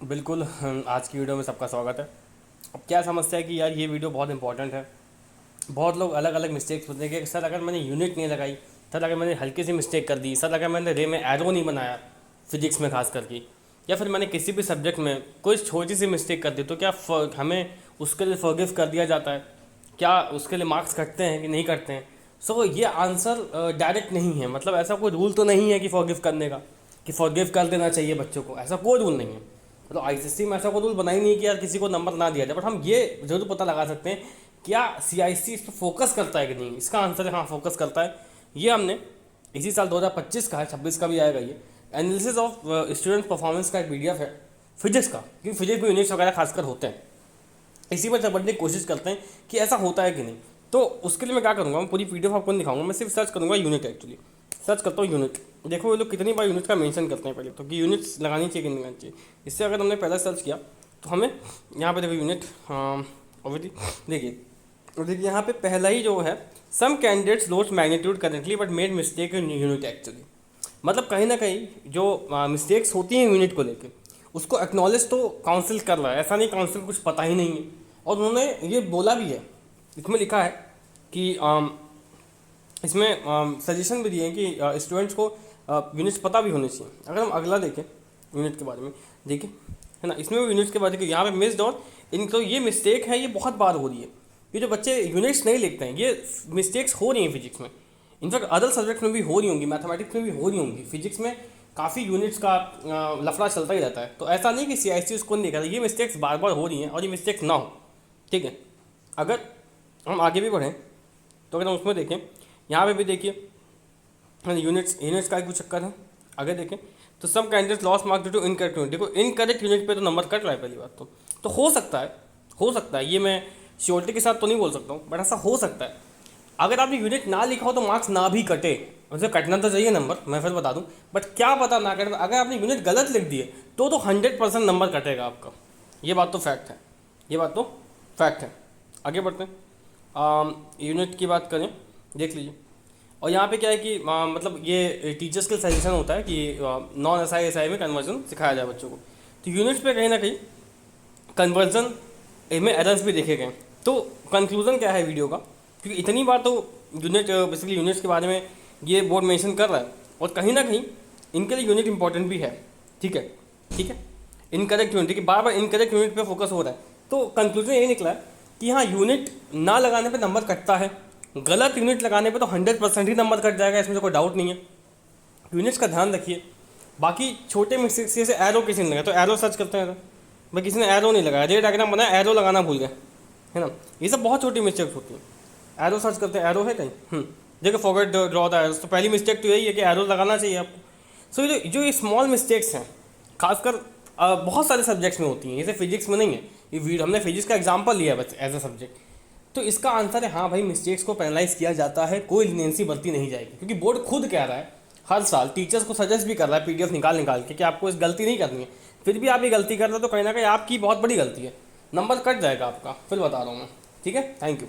बिल्कुल आज की वीडियो में सबका स्वागत है। अब क्या समस्या है कि यार ये वीडियो बहुत इंपॉर्टेंट है। बहुत लोग अलग अलग मिस्टेक्स होते हैं कि सर अगर मैंने यूनिट नहीं लगाई, सर अगर मैंने हल्की सी मिस्टेक कर दी, सर अगर मैंने रे में एरो नहीं बनाया फिजिक्स में खास करके, या फिर मैंने किसी भी सब्जेक्ट में कोई छोटी सी मिस्टेक कर दी तो क्या हमें उसके लिए फॉरगिव कर दिया जाता है? क्या उसके लिए मार्क्स कटते हैं कि नहीं कटते हैं? सो ये आंसर डायरेक्ट नहीं है। मतलब ऐसा कोई रूल तो नहीं है कि फॉरगिव करने का, कि फॉरगिव कर देना चाहिए बच्चों को, ऐसा कोई रूल नहीं है। मतलब आईसीएसई में ऐसा कोई रूल बना ही नहीं है कि यार किसी को नंबर ना दिया जाए। बट हम ये जरूर पता लगा सकते हैं क्या सीआईएससी इस पर फोकस करता है कि नहीं। इसका आंसर है हाँ, फोकस करता है। ये हमने इसी साल 2025 का है, 26 का भी आएगा ये एनालिसिस ऑफ स्टूडेंट परफॉर्मेंस का एक पीडीएफ है फिजिक्स का, क्योंकि फिजिक्स में यूनिट्स वगैरह खासकर होते हैं। इसी पर समझने की कोशिश करते हैं कि ऐसा होता है कि नहीं। तो उसके लिए मैं क्या करूँगा, मैं पूरी पीडीएफ आपको नहीं दिखाऊंगा, मैं सिर्फ सर्च करूँगा यूनिट। एक्चुअली सर्च करता हूँ यूनिट। देखो ये लोग कितनी बार यूनिट का मेंशन करते हैं पहले तो, कि यूनिट्स लगानी चाहिए कि नहीं लगानी चाहिए। इससे अगर हमने पहला सर्च किया तो हमें यहाँ पे देखो यूनिट, ऑब्वियसली देखिए, और देखिए यहाँ पे पहला ही जो है, some candidates load magnitude currently but made mistake in unit. Actually मतलब कहीं ना कहीं जो मिस्टेक्स होती हैं यूनिट को लेकर, उसको एक्नॉलेज तो काउंसिल कर रहा है। ऐसा नहीं काउंसिल को कुछ पता ही नहीं है। और उन्होंने ये बोला भी है, इसमें लिखा है कि इसमें सजेशन भी दिए हैं कि स्टूडेंट्स को यूनिट्स पता भी होनी चाहिए। अगर हम अगला देखें यूनिट के बारे में, देखिए है ना, इसमें भी यूनिट्स के बारे में यहाँ पे मिस्ड और इन, तो ये मिस्टेक है, ये बहुत बार हो रही है। ये जो बच्चे यूनिट्स नहीं लिखते हैं, ये मिस्टेक्स हो रही हैं फिजिक्स में। इनफैक्ट अदर सब्जेक्ट्स में भी हो रही होंगी, मैथमेटिक्स में भी हो रही होंगी। फिजिक्स में काफ़ी यूनिट्स का लफड़ा चलता ही रहता है। तो ऐसा नहीं कि सीआईएससी उसको नहीं करता, ये मिस्टेक्स बार बार हो रही हैं और ये मिस्टेक्स ना हो। ठीक है, अगर हम आगे भी बढ़ें तो अगर हम उसमें देखें, यहाँ पे भी देखिए यूनिट्स यूनिट्स का कुछ चक्कर है। आगे देखें तो some candidate loss mark due to incorrect unit. देखो इनकरेक्ट यूनिट पे तो नंबर कट रहा है पहली बात तो हो सकता है, हो सकता है, ये मैं श्योरिटी के साथ तो नहीं बोल सकता हूँ, बट ऐसा हो सकता है। अगर आपने यूनिट ना लिखा हो तो मार्क्स ना भी कटे, वैसे कटना तो चाहिए नंबर, मैं फिर बता दूं, बट क्या पता ना कटे। अगर आपने यूनिट गलत लिख दिए तो 100% नंबर कटेगा आपका। ये बात तो फैक्ट है, ये बात तो फैक्ट है। आगे बढ़ते हैं, यूनिट की बात करें, देख लीजिए। और यहाँ पे क्या है कि मतलब ये टीचर्स के सजेशन होता है कि नॉन एसआई एसआई में कन्वर्जन सिखाया जाए बच्चों को। तो यूनिट्स पे कहीं ना कहीं कन्वर्जन में एरर्स भी देखे गए। तो कंक्लूजन क्या है वीडियो का, क्योंकि इतनी बार तो यूनिट बेसिकली यूनिट्स के बारे में ये बोर्ड मेंशन कर रहा है और कहीं ना कहीं इनके लिए यूनिट इंपॉर्टेंट भी है। ठीक है, ठीक है, इनकरेक्ट यूनिट की बार बार इनकरेक्ट यूनिट पे फोकस हो रहा है। तो कंक्लूजन यही निकला है कि हाँ, यूनिट ना लगाने पे नंबर कटता है, गलत यूनिट लगाने पे तो 100% ही नंबर कट जाएगा, इसमें तो कोई डाउट नहीं है। यूनिट्स का ध्यान रखिए। बाकी छोटे मिस्टेक्स जैसे एरो किसी ने लगाया तो एरो सर्च करते हैं भाई, किसी ने एरो नहीं लगाया, रे डायग्राम बनाया एरो लगाना भूल गए, है ना। ये सब बहुत छोटी मिस्टेक्स होती हैं। एरो सर्च करते हैं, एरो है कहीं, देखो फॉरगेट ड्रॉ द एरोस, तो पहली मिस्टेक तो यही है कि एरो लगाना चाहिए आपको। सो ये स्मॉल मिस्टेक्स हैं, खासकर बहुत सारे सब्जेक्ट्स में होती हैं, जैसे फिजिक्स में नहीं है। ये हमने फिजिक्स का एग्जाम्पल लिया बस एज अ सब्जेक्ट। तो इसका आंसर है हाँ भाई, मिस्टेक्स को पेनलाइज किया जाता है, कोई लीनियंसी बरती नहीं जाएगी, क्योंकि बोर्ड खुद कह रहा है हर साल, टीचर्स को सजेस्ट भी कर रहा है पीडीएफ निकाल निकाल के कि आपको इस गलती नहीं करनी है। फिर भी आप ये गलती कर रहे हो तो कहीं ना कहीं आपकी बहुत बड़ी गलती है, नंबर कट जाएगा आपका, फिर बता रहा हूँ मैं। ठीक है, थैंक यू।